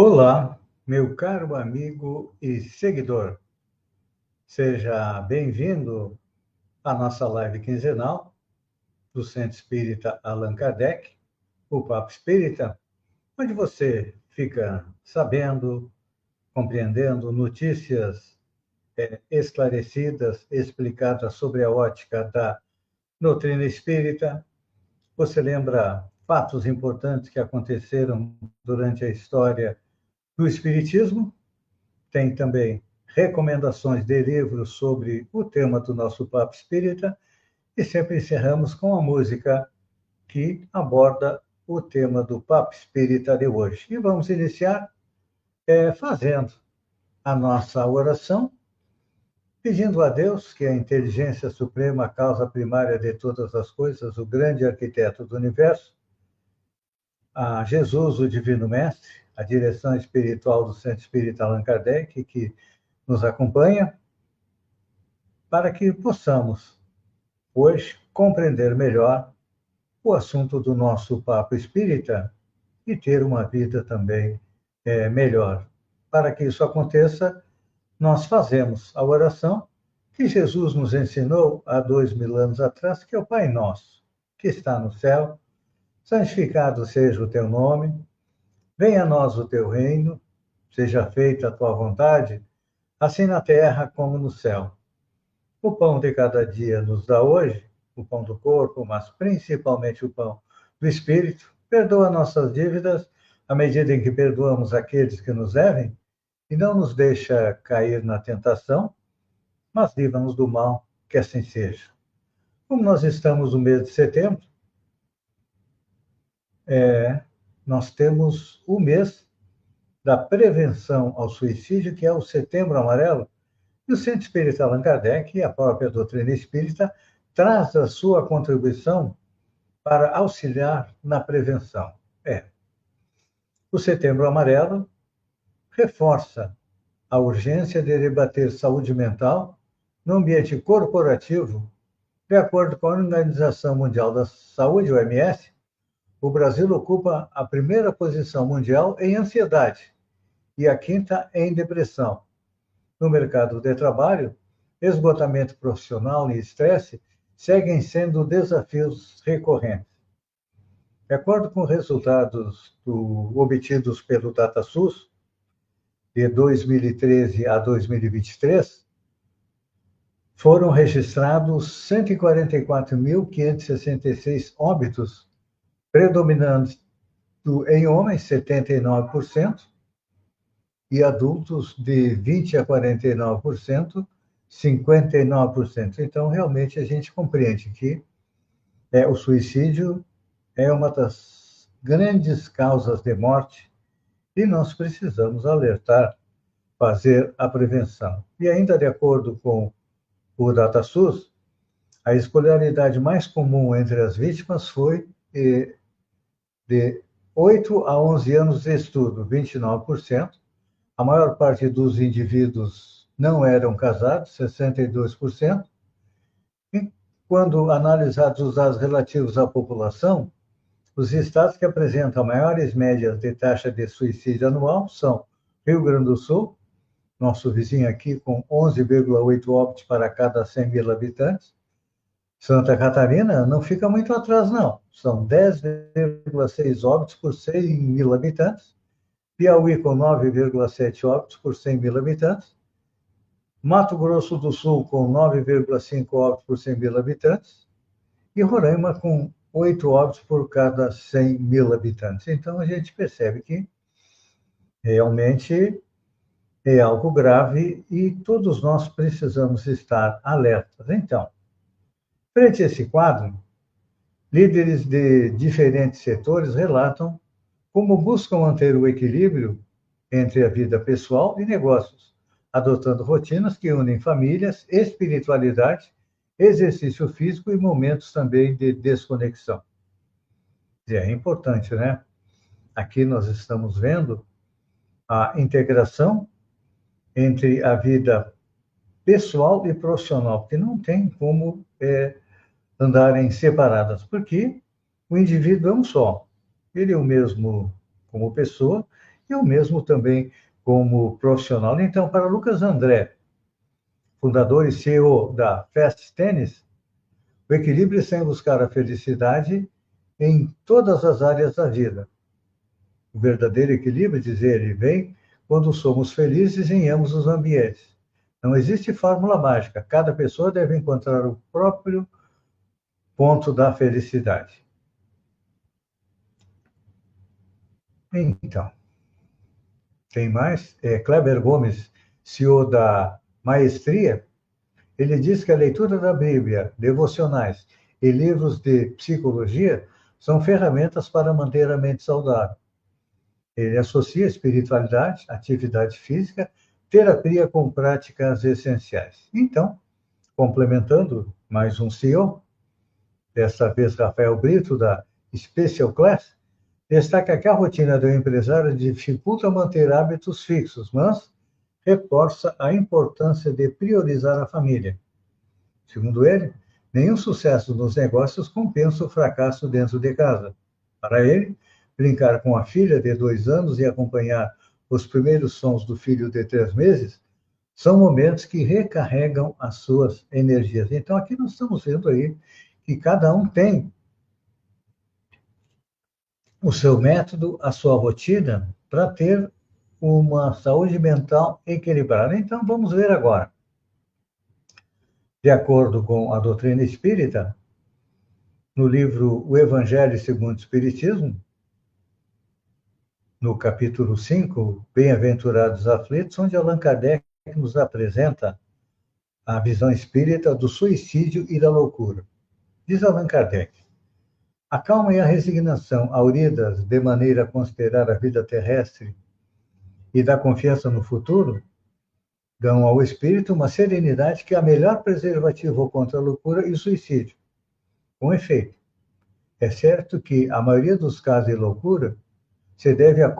Olá, meu caro amigo e seguidor. Seja bem-vindo à nossa live quinzenal do Centro Espírita Allan Kardec, o Papo Espírita, onde você fica sabendo, compreendendo notícias esclarecidas, explicadas sobre a ótica da doutrina espírita. Você lembra fatos importantes que aconteceram durante a história do Espiritismo. Tem também recomendações de livros sobre o tema do nosso Papo Espírita e sempre encerramos com a música que aborda o tema do Papo Espírita de hoje. E vamos iniciar fazendo a nossa oração, pedindo a Deus, que é a inteligência suprema, a causa primária de todas as coisas, o grande arquiteto do universo, a Jesus, o Divino Mestre, a direção espiritual do Centro Espírita Allan Kardec, que nos acompanha, para que possamos, hoje, compreender melhor o assunto do nosso Papo Espírita e ter uma vida também melhor. Para que isso aconteça, nós fazemos a oração que Jesus nos ensinou há 2000 anos atrás, que é o Pai Nosso, que está no céu, santificado seja o teu nome, venha a nós o teu reino, seja feita a tua vontade, assim na terra como no céu. O pão de cada dia nos dá hoje, o pão do corpo, mas principalmente o pão do espírito. Perdoa nossas dívidas, à medida em que perdoamos aqueles que nos devem, e não nos deixa cair na tentação, mas livra-nos do mal, que assim seja. Como nós estamos no mês de setembro, nós temos o mês da prevenção ao suicídio, que é o Setembro Amarelo. E o Centro Espírita Allan Kardec e a própria doutrina espírita traz a sua contribuição para auxiliar na prevenção. O Setembro Amarelo reforça a urgência de debater saúde mental no ambiente corporativo. De acordo com a Organização Mundial da Saúde, OMS, o Brasil ocupa a primeira posição mundial em ansiedade e a quinta em depressão. No mercado de trabalho, esgotamento profissional e estresse seguem sendo desafios recorrentes. De acordo com resultados obtidos pelo DataSUS, de 2013 a 2023, foram registrados 144.566 óbitos, predominando em homens, 79%, e adultos de 20 a 49%, 59%. Então, realmente, a gente compreende que o suicídio é uma das grandes causas de morte e nós precisamos alertar, fazer a prevenção. E ainda de acordo com o DataSUS, a escolaridade mais comum entre as vítimas foi de 8 a 11 anos de estudo, 29%. A maior parte dos indivíduos não eram casados, 62%. E quando analisados os dados relativos à população, os estados que apresentam maiores médias de taxa de suicídio anual são Rio Grande do Sul, nosso vizinho aqui, com 11,8 óbitos para cada 100 mil habitantes. Santa Catarina não fica muito atrás, não. São 10,6 óbitos por 100 mil habitantes. Piauí, com 9,7 óbitos por 100 mil habitantes. Mato Grosso do Sul, com 9,5 óbitos por 100 mil habitantes. E Roraima, com 8 óbitos por cada 100 mil habitantes. Então, a gente percebe que realmente é algo grave e todos nós precisamos estar alertas. Então, frente a esse quadro, líderes de diferentes setores relatam como buscam manter o equilíbrio entre a vida pessoal e negócios, adotando rotinas que unem famílias, espiritualidade, exercício físico e momentos também de desconexão. E é importante, né? Aqui nós estamos vendo a integração entre a vida pessoal e profissional, porque não tem como andarem separadas, porque o indivíduo é um só. Ele é o mesmo como pessoa e o mesmo também como profissional. Então, para Lucas André, fundador e CEO da Fast Tennis, o equilíbrio está em buscar a felicidade em todas as áreas da vida. O verdadeiro equilíbrio, diz ele, vem quando somos felizes em ambos os ambientes. Não existe fórmula mágica. Cada pessoa deve encontrar o próprio ponto da felicidade. Então, tem mais? Kleber Gomes, CEO da Maestria, ele diz que a leitura da Bíblia, devocionais e livros de psicologia são ferramentas para manter a mente saudável. Ele associa espiritualidade, atividade física, terapia com práticas essenciais. Então, complementando mais um CEO, desta vez Rafael Brito, da Special Class, destaca que a rotina do empresário dificulta manter hábitos fixos, mas reforça a importância de priorizar a família. Segundo ele, nenhum sucesso nos negócios compensa o fracasso dentro de casa. Para ele, brincar com a filha de 2 anos e acompanhar os primeiros sons do filho de 3 meses são momentos que recarregam as suas energias. Então, aqui nós estamos vendo aí que cada um tem o seu método, a sua rotina, para ter uma saúde mental equilibrada. Então, vamos ver agora. De acordo com a doutrina espírita, no livro O Evangelho segundo o Espiritismo, no capítulo 5, Bem-aventurados aflitos, onde Allan Kardec nos apresenta a visão espírita do suicídio e da loucura. Diz Allan Kardec: a calma e a resignação, auridas de maneira a considerar a vida terrestre e da confiança no futuro, dão ao espírito uma serenidade que é a melhor preservativa contra a loucura e o suicídio. Com efeito, é certo que a maioria dos casos de loucura se deve à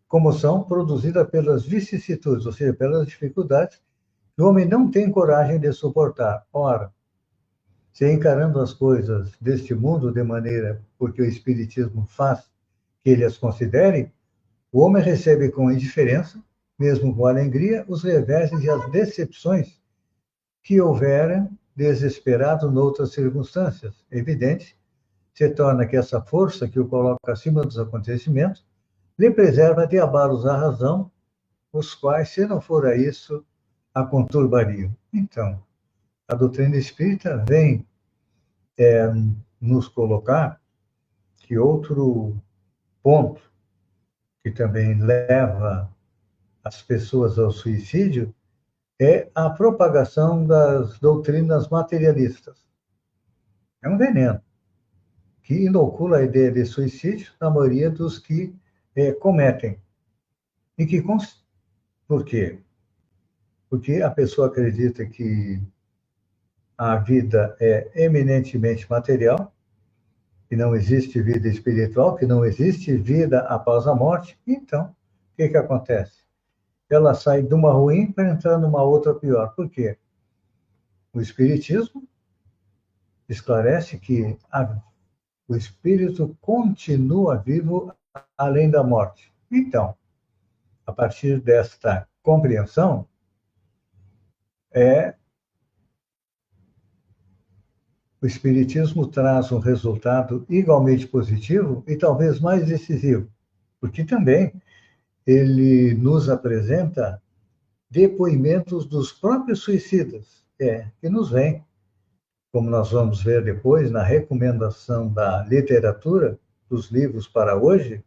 comoção produzida pelas vicissitudes, ou seja, pelas dificuldades que o homem não tem coragem de suportar. Ora, se encarando as coisas deste mundo de maneira porque o Espiritismo faz que ele as considere, o homem recebe com indiferença, mesmo com alegria, os reveses e as decepções que houveram desesperado noutras circunstâncias. Evidente, se torna que essa força que o coloca acima dos acontecimentos lhe preserva de abalos à razão, os quais, se não fora isso, a conturbariam. Então, a doutrina espírita vem nos colocar que outro ponto que também leva as pessoas ao suicídio é a propagação das doutrinas materialistas. É um veneno que inocula a ideia de suicídio na maioria dos que cometem. E que por quê? Porque a pessoa acredita que a vida é eminentemente material, que não existe vida espiritual, que não existe vida após a morte. Então, o que acontece? Ela sai de uma ruim para entrar numa outra pior. Por quê? O Espiritismo esclarece que o espírito continua vivo além da morte. Então, a partir desta compreensão, o Espiritismo traz um resultado igualmente positivo e talvez mais decisivo, porque também ele nos apresenta depoimentos dos próprios suicidas, que nos vêm, como nós vamos ver depois, na recomendação da literatura, dos livros para hoje,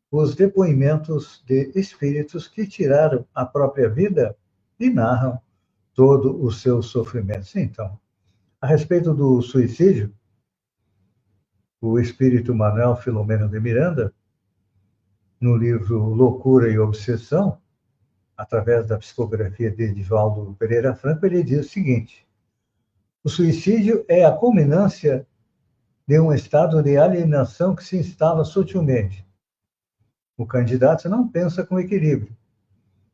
os depoimentos de espíritos que tiraram a própria vida e narram todo o seu sofrimento. Então, a respeito do suicídio, o espírito Manuel Filomeno de Miranda, no livro Loucura e Obsessão, através da psicografia de Edivaldo Pereira Franco, ele diz o seguinte: o suicídio é a culminância de um estado de alienação que se instala sutilmente. O candidato não pensa com equilíbrio,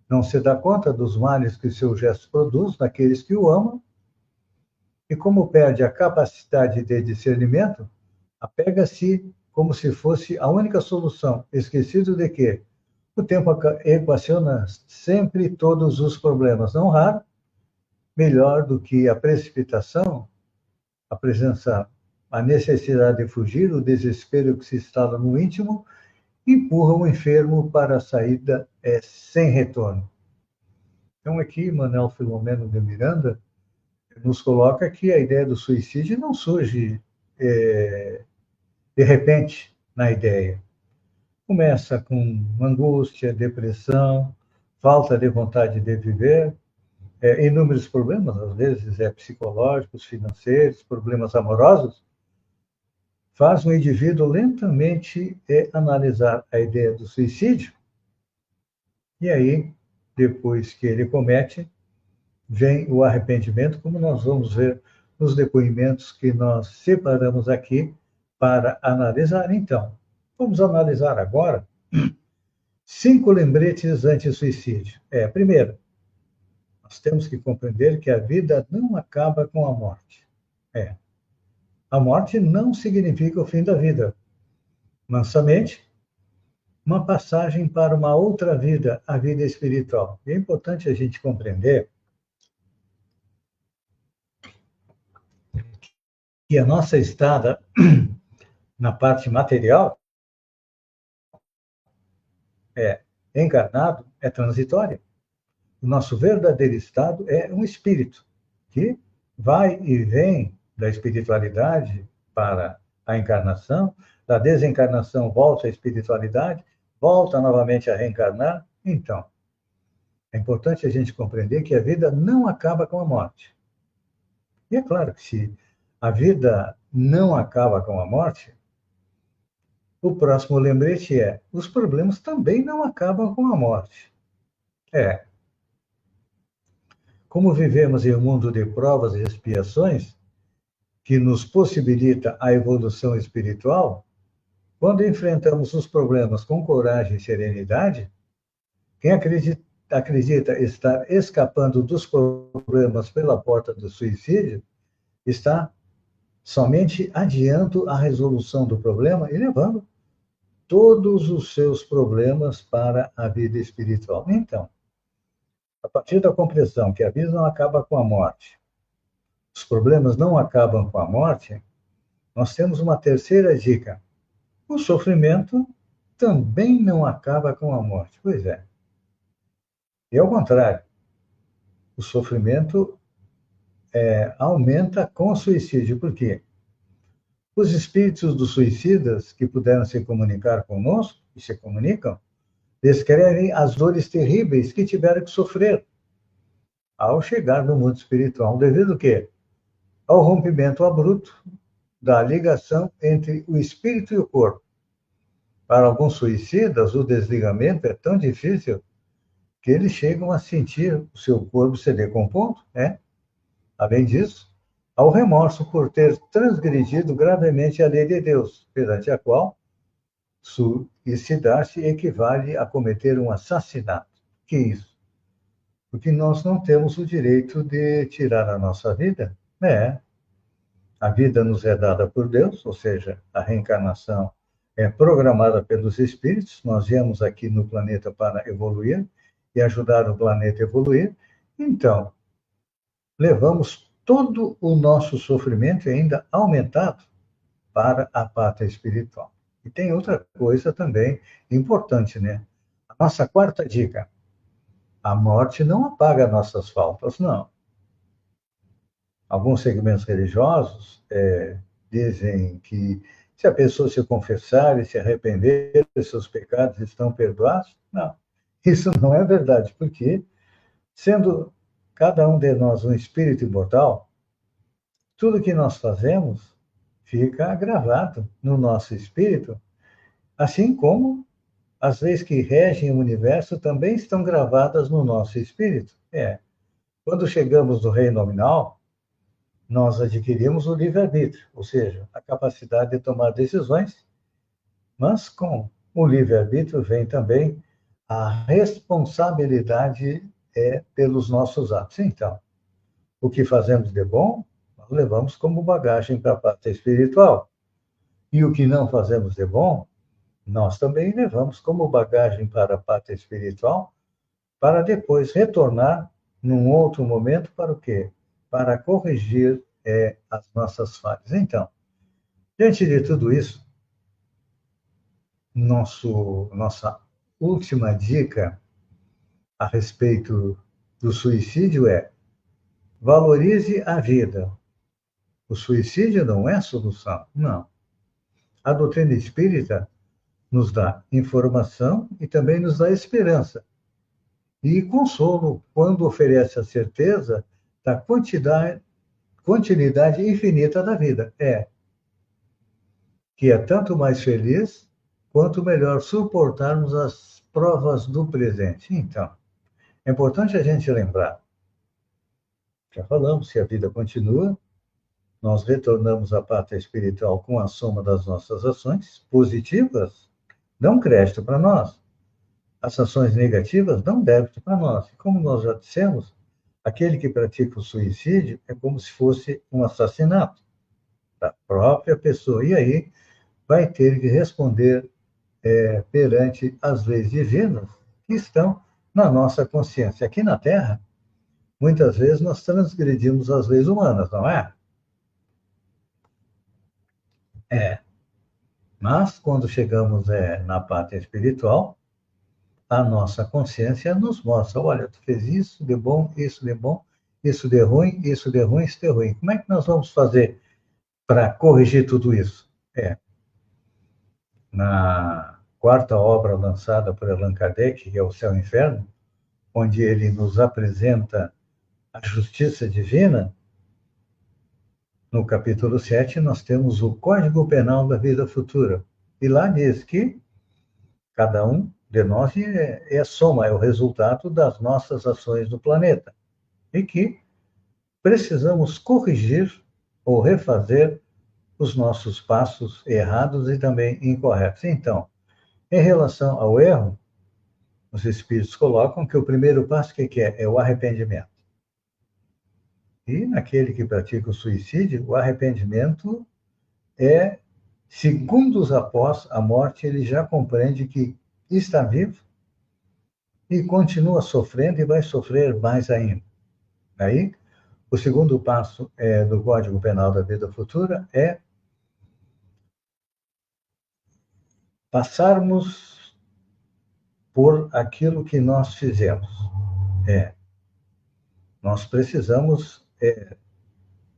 não se dá conta dos males que o seu gesto produz naqueles que o amam, e como perde a capacidade de discernimento, apega-se como se fosse a única solução, esquecido de que O tempo equaciona sempre todos os problemas, não raro, melhor do que a precipitação, a presença, a necessidade de fugir, o desespero que se instala no íntimo, empurra o enfermo para a saída sem retorno. Então, aqui, Manuel Filomeno de Miranda nos coloca que a ideia do suicídio não surge de repente na ideia. Começa com angústia, depressão, falta de vontade de viver, inúmeros problemas, às vezes psicológicos, financeiros, problemas amorosos, faz o indivíduo lentamente analisar a ideia do suicídio, e aí, depois que ele comete, vem o arrependimento, como nós vamos ver nos depoimentos que nós separamos aqui para analisar. Então, vamos analisar agora 5 lembretes anti-suicídio. Primeiro, nós temos que compreender que a vida não acaba com a morte. A morte não significa o fim da vida. Mansamente, uma passagem para uma outra vida, a vida espiritual. E é importante a gente compreender que a nossa estada na parte material encarnado é transitória. O nosso verdadeiro estado é um espírito que vai e vem da espiritualidade para a encarnação, da desencarnação volta à espiritualidade, volta novamente a reencarnar. Então, é importante a gente compreender que a vida não acaba com a morte. E é claro que se a vida não acaba com a morte, o próximo lembrete os problemas também não acabam com a morte. Como vivemos em um mundo de provas e expiações, que nos possibilita a evolução espiritual, quando enfrentamos os problemas com coragem e serenidade, quem acredita estar escapando dos problemas pela porta do suicídio, está somente adiando a resolução do problema e levando todos os seus problemas para a vida espiritual. Então, a partir da compreensão que a vida não acaba com a morte, os problemas não acabam com a morte, nós temos uma terceira dica. O sofrimento também não acaba com a morte. Pois é. E ao contrário, o sofrimento aumenta com o suicídio. Por quê? Os espíritos dos suicidas que puderam se comunicar conosco, e se comunicam, descrevem as dores terríveis que tiveram que sofrer ao chegar no mundo espiritual, devido ao quê? Ao rompimento abrupto da ligação entre o espírito e o corpo. Para alguns suicidas, o desligamento é tão difícil que eles chegam a sentir o seu corpo se decompondo, Além disso, ao remorso por ter transgredido gravemente a lei de Deus, perante a qual suicidar-se equivale a cometer um assassinato. Que isso? Porque nós não temos o direito de tirar a nossa vida. A vida nos é dada por Deus, ou seja, a reencarnação é programada pelos espíritos. Nós viemos aqui no planeta para evoluir e ajudar o planeta a evoluir. Então, levamos todo o nosso sofrimento ainda aumentado para a pátria espiritual. E tem outra coisa também importante, A nossa quarta dica: a morte não apaga nossas faltas, não. Alguns segmentos religiosos dizem que se a pessoa se confessar e se arrepender, seus pecados estão perdoados. Não, isso não é verdade, porque, sendo cada um de nós um espírito imortal, tudo que nós fazemos fica gravado no nosso espírito, assim como as leis que regem o universo também estão gravadas no nosso espírito. Quando chegamos no reino nominal, nós adquirimos o livre-arbítrio, ou seja, a capacidade de tomar decisões, mas com o livre-arbítrio vem também a responsabilidade pelos nossos atos. Então, o que fazemos de bom, nós levamos como bagagem para a pátria espiritual. E o que não fazemos de bom, nós também levamos como bagagem para a pátria espiritual, para depois retornar num outro momento para o quê? Para corrigir as nossas falhas. Então, diante de tudo isso, nossa última dica a respeito do suicídio é: valorize a vida. O suicídio não é a solução, não. A doutrina espírita nos dá informação e também nos dá esperança. E consolo quando oferece a certeza da continuidade infinita da vida. Que é tanto mais feliz quanto melhor suportarmos as provas do presente. Então, é importante a gente lembrar, já falamos, se a vida continua, nós retornamos à pátria espiritual com a soma das nossas ações positivas, dão crédito para nós. As ações negativas dão débito para nós. E como nós já dissemos, aquele que pratica o suicídio é como se fosse um assassinato da própria pessoa. E aí vai ter que responder perante as leis divinas que estão na nossa consciência. Aqui na Terra, muitas vezes nós transgredimos as leis humanas, não é? É. Mas, quando chegamos na pátria espiritual, a nossa consciência nos mostra: olha, tu fez isso de bom, isso de bom, isso de ruim, isso de ruim, isso de ruim. Como é que nós vamos fazer para corrigir tudo isso? Na quarta obra lançada por Allan Kardec, que é O Céu e o Inferno, onde ele nos apresenta a justiça divina, no capítulo 7, nós temos o Código Penal da Vida Futura. E lá diz que cada um de nós é a soma, é o resultado das nossas ações no planeta. E que precisamos corrigir ou refazer os nossos passos errados e também incorretos. Então, em relação ao erro, os espíritos colocam que o primeiro passo que é? É o arrependimento. E naquele que pratica o suicídio, o arrependimento é segundos após a morte, ele já compreende que está vivo e continua sofrendo e vai sofrer mais ainda. Aí, o segundo passo do Código Penal da Vida Futura é passarmos por aquilo que nós fizemos. Nós precisamos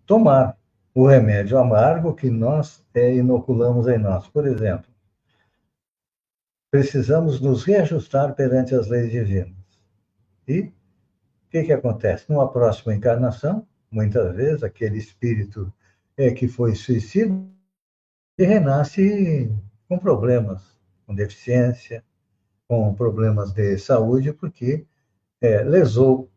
tomar o remédio amargo que nós inoculamos em nós. Por exemplo, precisamos nos reajustar perante as leis divinas. E o que acontece? Numa próxima encarnação, muitas vezes, aquele espírito que foi suicida renasce com problemas, com deficiência, com problemas de saúde, porque lesou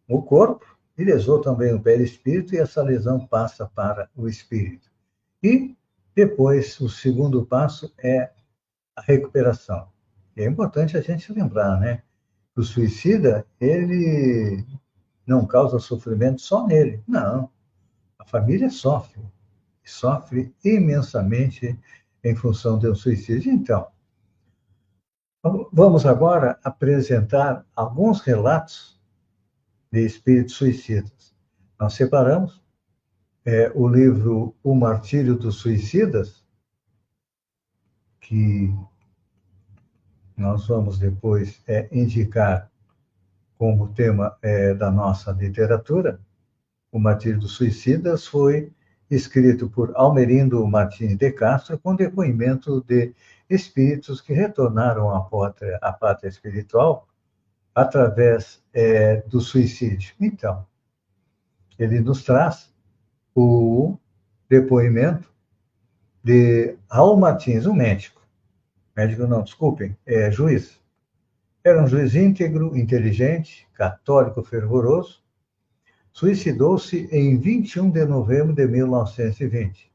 o corpo e lesou também o perispírito, e essa lesão passa para o espírito. E depois, o segundo passo é a recuperação. E é importante a gente lembrar, né? O suicida, ele não causa sofrimento só nele. Não. A família sofre imensamente em função do suicídio. Então, vamos agora apresentar alguns relatos de espíritos suicidas. Nós separamos o livro O Martírio dos Suicidas, que nós vamos depois indicar como tema da nossa literatura. O Martírio dos Suicidas foi escrito por Almerindo Martins de Castro, com depoimento de espíritos que retornaram à pátria espiritual através do suicídio. Então, ele nos traz o depoimento de Raul Martins, um médico não, desculpem, juiz. Era um juiz íntegro, inteligente, católico fervoroso. Suicidou-se em 21 de novembro de 1920.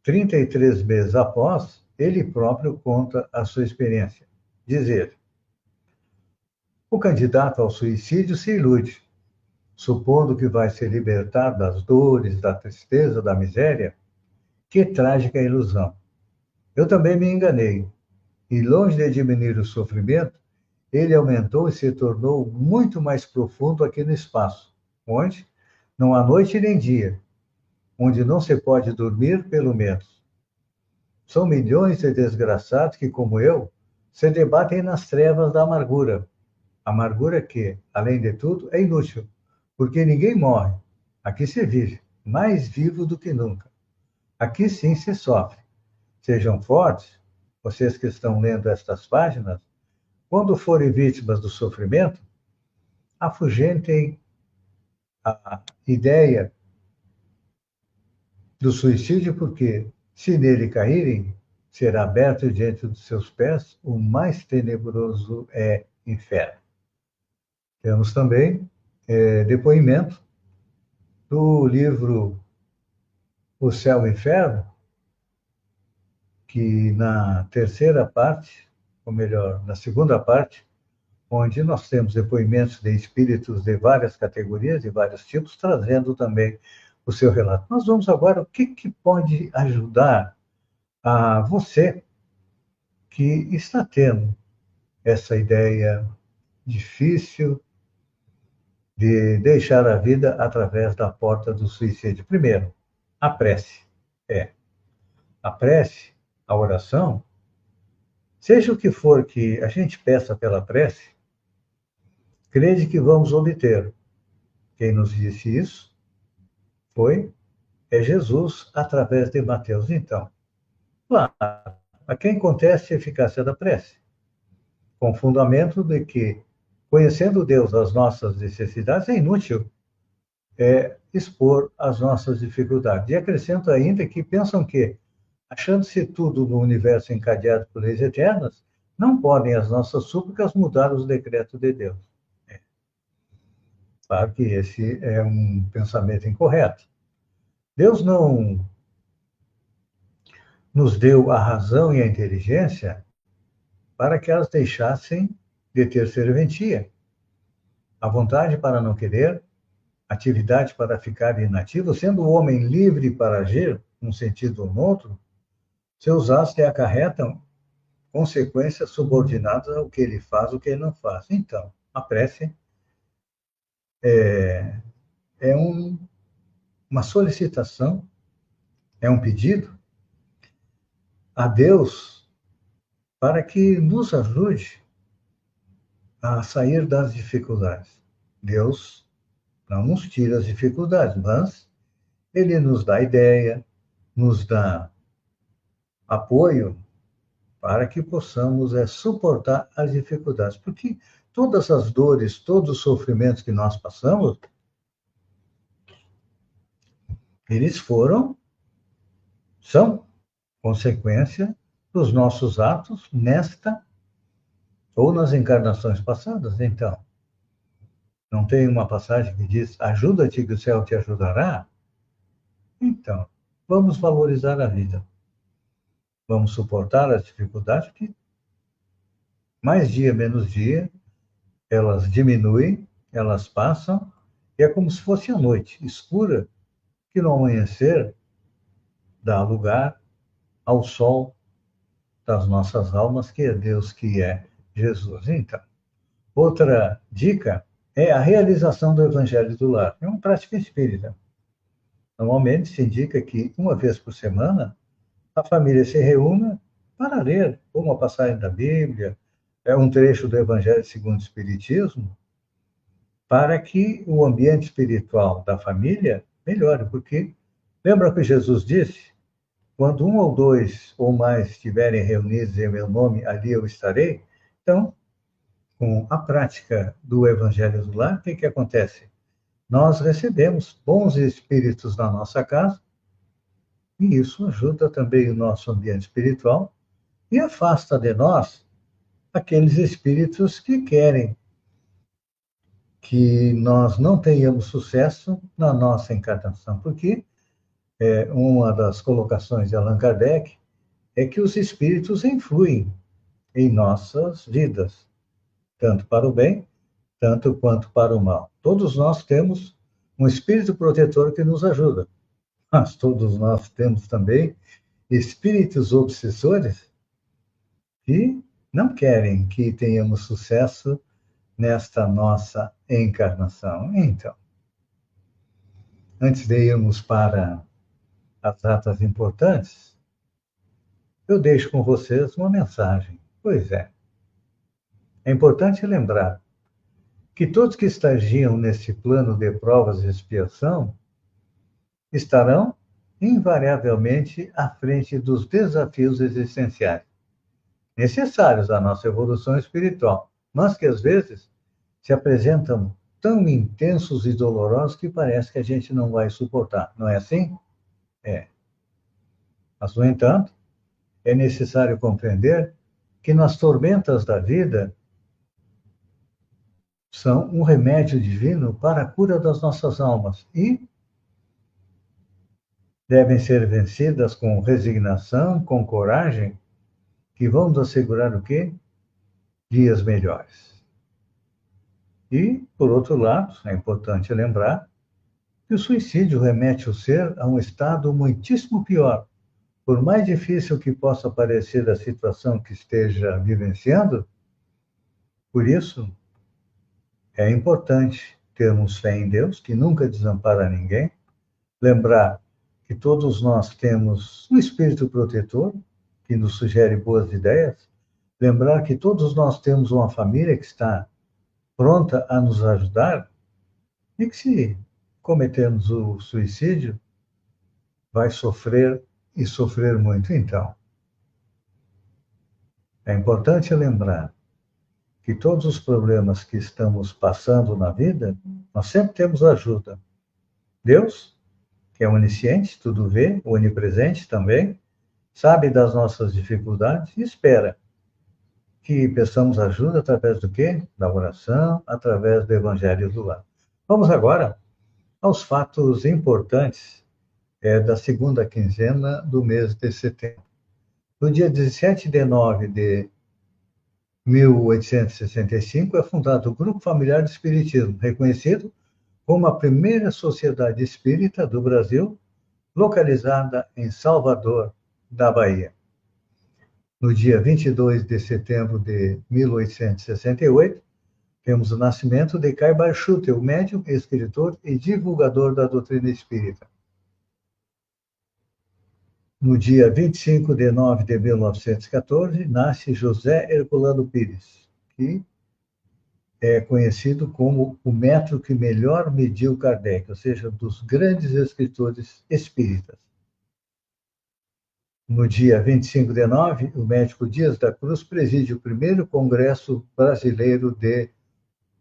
33 meses após, ele próprio conta a sua experiência. Diz ele: o candidato ao suicídio se ilude, supondo que vai se libertar das dores, da tristeza, da miséria. Que trágica ilusão! Eu também me enganei, e longe de diminuir o sofrimento, ele aumentou e se tornou muito mais profundo aqui no espaço, onde não há noite nem dia, onde não se pode dormir, pelo menos. São milhões de desgraçados que, como eu, se debatem nas trevas da amargura. Amargura que, além de tudo, é inútil, porque ninguém morre. Aqui se vive, mais vivo do que nunca. Aqui sim se sofre. Sejam fortes, vocês que estão lendo estas páginas, quando forem vítimas do sofrimento, afugentem a ideia do suicídio, porque, se nele caírem, será aberto diante dos seus pés o mais tenebroso inferno. Temos também depoimento do livro O Céu e o Inferno, que na terceira parte, ou melhor, na segunda parte, onde nós temos depoimentos de espíritos de várias categorias, de vários tipos, trazendo também o seu relato. Nós vamos agora, o que pode ajudar a você que está tendo essa ideia difícil de deixar a vida através da porta do suicídio. Primeiro, a prece. É, a prece, a oração, seja o que for que a gente peça pela prece, crede que vamos obter. Quem nos disse isso é Jesus, através de Mateus. Então, claro, a quem conteste a eficácia da prece, com fundamento de que, conhecendo Deus as nossas necessidades, é inútil expor as nossas dificuldades. E acrescento ainda que pensam que, achando-se tudo no universo encadeado por leis eternas, não podem as nossas súplicas mudar os decretos de Deus. Claro que esse é um pensamento incorreto. Deus não nos deu a razão e a inteligência para que elas deixassem de ter serventia. A vontade para não querer, atividade para ficar inativo, sendo o homem livre para agir, num sentido ou no outro, seus atos lhe acarretam consequências subordinadas ao que ele faz, o que ele não faz. Então, a prece é uma solicitação, é um pedido a Deus para que nos ajude a sair das dificuldades. Deus não nos tira as dificuldades, mas Ele nos dá ideia, nos dá apoio para que possamos suportar as dificuldades. Porque todas as dores, todos os sofrimentos que nós passamos, eles são consequência dos nossos atos nesta ou nas encarnações passadas. Então, não tem uma passagem que diz: ajuda-te que o céu te ajudará? Então, vamos valorizar a vida. Vamos suportar as dificuldades que, mais dia, menos dia, elas diminuem, elas passam, e é como se fosse a noite escura, que no amanhecer dá lugar ao sol das nossas almas, que é Deus, que é Jesus. Então, outra dica é a realização do Evangelho do Lar. É uma prática espírita. Normalmente se indica que, uma vez por semana, a família se reúna para ler uma passagem da Bíblia, um trecho do Evangelho segundo o Espiritismo, para que o ambiente espiritual da família melhore. Porque lembra que Jesus disse: quando um ou dois ou mais estiverem reunidos em meu nome, ali eu estarei. Então, com a prática do Evangelho do Lar, o que acontece? Nós recebemos bons espíritos na nossa casa, e isso ajuda também o nosso ambiente espiritual e afasta de nós aqueles espíritos que querem que nós não tenhamos sucesso na nossa encarnação, porque uma das colocações de Allan Kardec é que os espíritos influem em nossas vidas, tanto para o bem, tanto quanto para o mal. Todos nós temos um espírito protetor que nos ajuda, mas todos nós temos também espíritos obsessores que não querem que tenhamos sucesso nesta nossa encarnação. Então, antes de irmos para as datas importantes, eu deixo com vocês uma mensagem. Pois é importante lembrar que todos que estagiam nesse plano de provas e expiação estarão invariavelmente à frente dos desafios existenciais necessários à nossa evolução espiritual, mas que às vezes se apresentam tão intensos e dolorosos que parece que a gente não vai suportar. Não é assim? É. Mas, no entanto, é necessário compreender que nas tormentas da vida são um remédio divino para a cura das nossas almas e devem ser vencidas com resignação, com coragem, que vão nos assegurar o quê? Dias melhores. E, por outro lado, é importante lembrar que o suicídio remete o ser a um estado muitíssimo pior. Por mais difícil que possa parecer a situação que esteja vivenciando, por isso é importante termos fé em Deus, que nunca desampara ninguém, lembrar que todos nós temos um espírito protetor, que nos sugere boas ideias, lembrar que todos nós temos uma família que está pronta a nos ajudar e que se cometermos o suicídio, vai sofrer e sofrer muito. Então, é importante lembrar que todos os problemas que estamos passando na vida, nós sempre temos ajuda. Deus, que é onisciente, tudo vê, onipresente também, sabe das nossas dificuldades e espera que peçamos ajuda através do quê? Da oração, através do Evangelho do Lar. Vamos agora aos fatos importantes da segunda quinzena do mês de setembro. No dia 17 de nove de 1865, é fundado o Grupo Familiar de Espiritismo, reconhecido como a primeira sociedade espírita do Brasil, localizada em Salvador, da Bahia. No dia 22 de setembro de 1868, temos o nascimento de Caibar Schutel, o médium, escritor e divulgador da doutrina espírita. No dia 25 de nove de 1914, nasce José Herculano Pires, que é conhecido como o metro que melhor mediu Kardec, ou seja, dos grandes escritores espíritas. No dia 25 de nove, o médico Dias da Cruz preside o primeiro Congresso Brasileiro de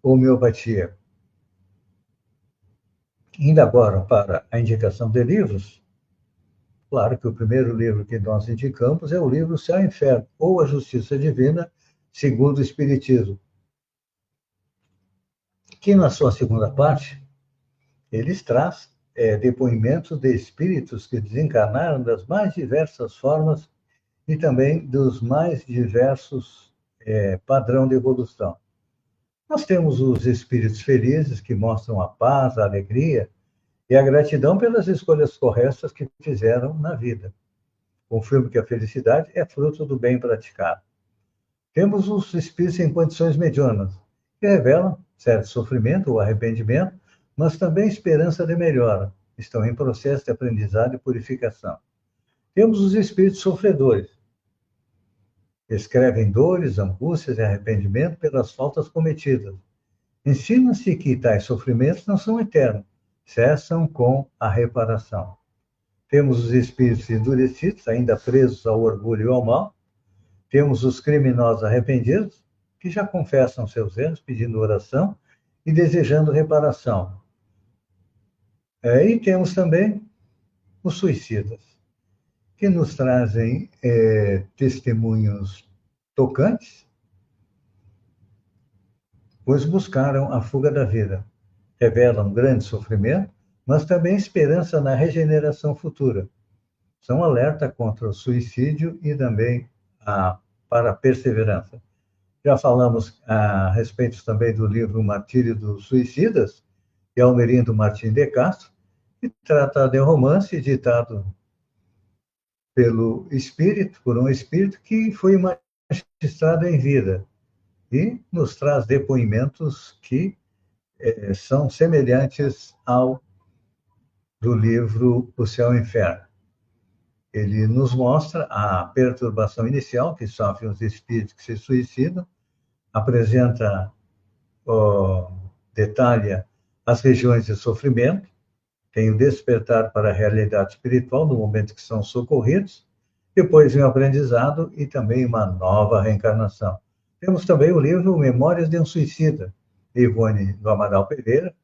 Homeopatia. Indo agora para a indicação de livros, claro que o primeiro livro que nós indicamos é o livro Céu e Inferno, ou A Justiça Divina, segundo o Espiritismo, que na sua segunda parte, eles traz depoimentos de espíritos que desencarnaram das mais diversas formas e também dos mais diversos padrão de evolução. Nós temos os espíritos felizes, que mostram a paz, a alegria e a gratidão pelas escolhas corretas que fizeram na vida. Confirmo que a felicidade é fruto do bem praticado. Temos os espíritos em condições medianas, que revelam certo sofrimento ou arrependimento, mas também esperança de melhora. Estão em processo de aprendizado e purificação. Temos os espíritos sofredores. Escrevem dores, angústias e arrependimento pelas faltas cometidas. Ensina-se que tais sofrimentos não são eternos, cessam com a reparação. Temos os espíritos endurecidos, ainda presos ao orgulho e ao mal. Temos os criminosos arrependidos, que já confessam seus erros, pedindo oração e desejando reparação. E temos também os suicidas, que nos trazem testemunhos tocantes, pois buscaram a fuga da vida. Revelam grande sofrimento, mas também esperança na regeneração futura. São alerta contra o suicídio e também para a perseverança. Já falamos a respeito também do livro Martírio dos Suicidas, de Almerindo Martim de Castro, que trata de um romance ditado pelo Espírito, por um Espírito que foi magistrado em vida e nos traz depoimentos que são semelhantes ao do livro O Céu e o Inferno. Ele nos mostra a perturbação inicial que sofrem os espíritos que se suicidam, apresenta, detalha as regiões de sofrimento, tem o despertar para a realidade espiritual no momento que são socorridos, depois vem o aprendizado e também uma nova reencarnação. Temos também o livro Memórias de um Suicida, de Ivone do Amaral Pereira.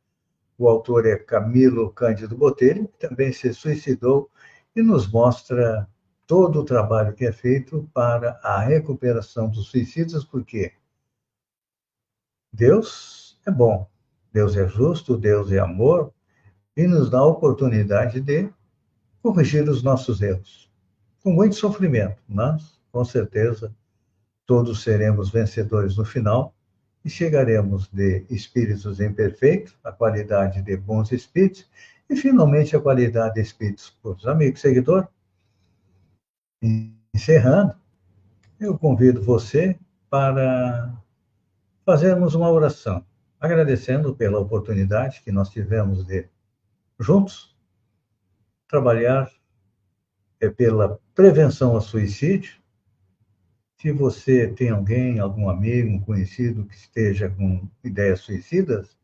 O autor é Camilo Cândido Botelho, que também se suicidou e nos mostra todo o trabalho que é feito para a recuperação dos suicidas, porque Deus é bom, Deus é justo, Deus é amor e nos dá a oportunidade de corrigir os nossos erros. Com muito sofrimento, mas, com certeza, todos seremos vencedores no final e chegaremos de espíritos imperfeitos, a qualidade de bons espíritos, e finalmente a qualidade de espíritos puros. Amigo seguidor, encerrando, eu convido você para fazermos uma oração, agradecendo pela oportunidade que nós tivemos de, juntos, trabalhar pela prevenção ao suicídio. Se você tem alguém, algum amigo, um conhecido que esteja com ideias suicidas,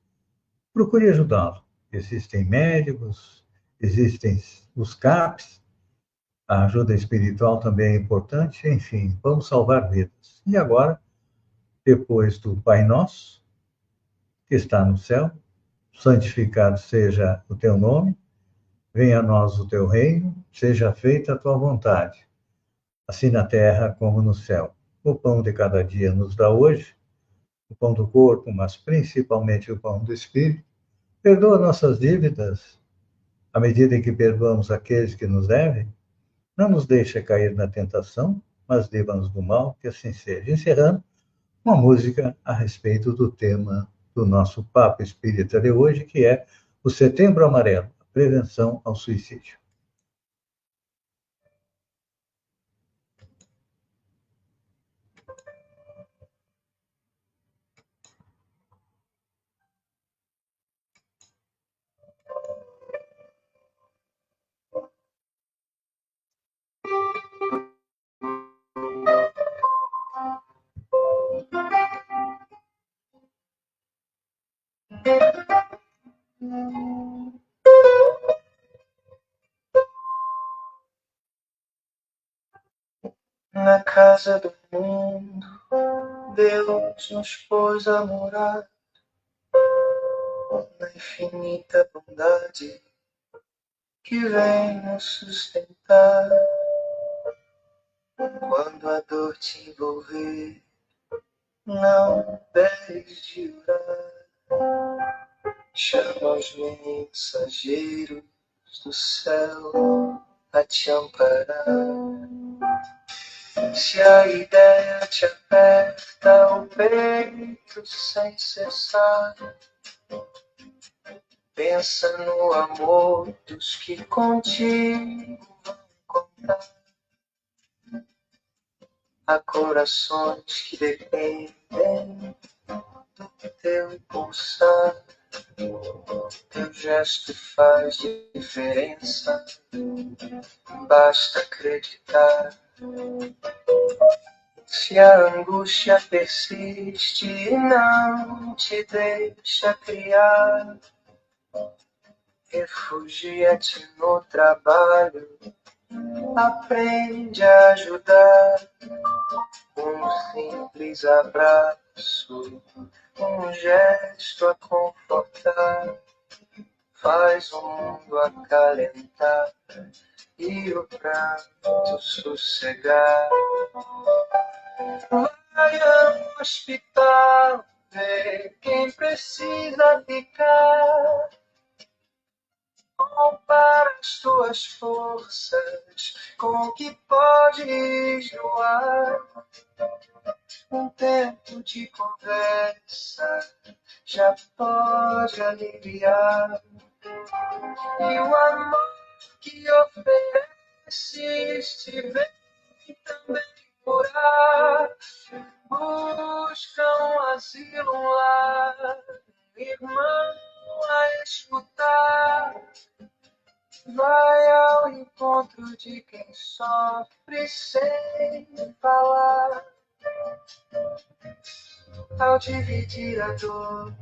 procure ajudá-lo. Existem médicos, existem os CAPs, a ajuda espiritual também é importante, enfim, vamos salvar vidas. E agora, depois do Pai Nosso, que está no céu, santificado seja o teu nome, venha a nós o teu reino, seja feita a tua vontade, assim na terra como no céu. O pão de cada dia nos dá hoje, o pão do corpo, mas principalmente o pão do Espírito. Perdoa nossas dívidas, à medida em que perdoamos aqueles que nos devem. Não nos deixe cair na tentação, mas livra-nos do mal, que assim seja. Encerrando, uma música a respeito do tema do nosso Papo Espírita de hoje, que é o Setembro Amarelo, a prevenção ao suicídio. Na casa do mundo, Deus nos pôs a morar, na infinita bondade que vem nos sustentar. Quando a dor te envolver, não deixes de orar. Chama os mensageiros do céu a te amparar. Se a ideia te aperta o peito sem cessar, pensa no amor dos que contigo vão contar. Há corações que dependem do teu pulsar. Teu gesto faz diferença, basta acreditar. Se a angústia persiste e não te deixa criar, refugia-te no trabalho, aprende a ajudar. Um simples abraço, um gesto a confortar, faz o mundo acalentar e o pranto sossegar. Vai ao hospital ver quem precisa ficar. Compara as tuas forças com o que podes doar. Um tempo de conversa já pode aliviar. E o amor que oferece estiver também curar, buscam asilo lá, irmão a escutar. Vai ao encontro de quem sofre sem falar. Ao dividir a dor,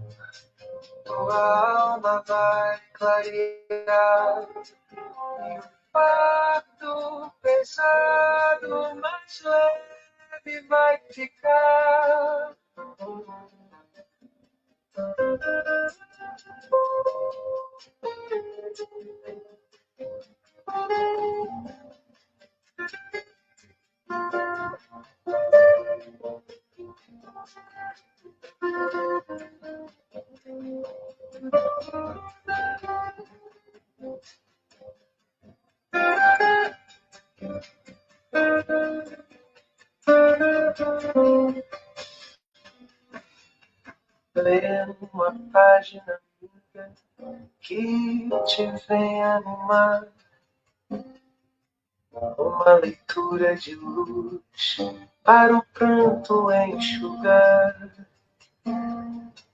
tua alma vai clarear. E o fardo pesado mais leve vai ficar. Lê uma página que te vem animar, uma leitura de luz para o pranto enxugar.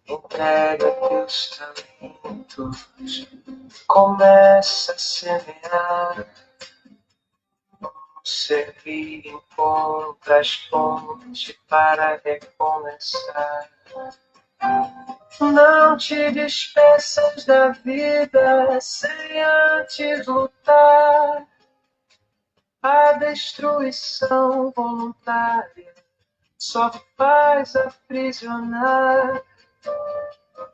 Entrega teus talentos, começa a semear. Servir encontra as pontes para recomeçar. Não te despeças da vida sem antes lutar. A destruição voluntária só faz aprisionar.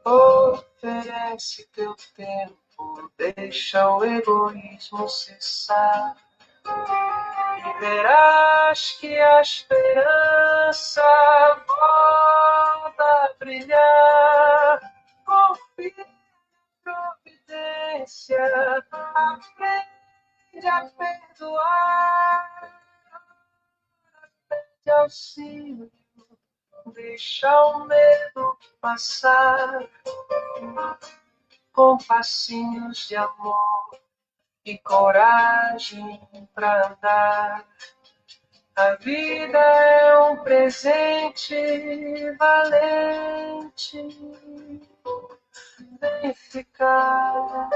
Oferece teu tempo, deixa o egoísmo cessar. E verás que a esperança volta a brilhar. Confia na providência, aprende a perdoar. Pede auxílio, deixa o medo passar. Com passinhos de amor e coragem pra andar. A vida é um presente valente. Vem ficar.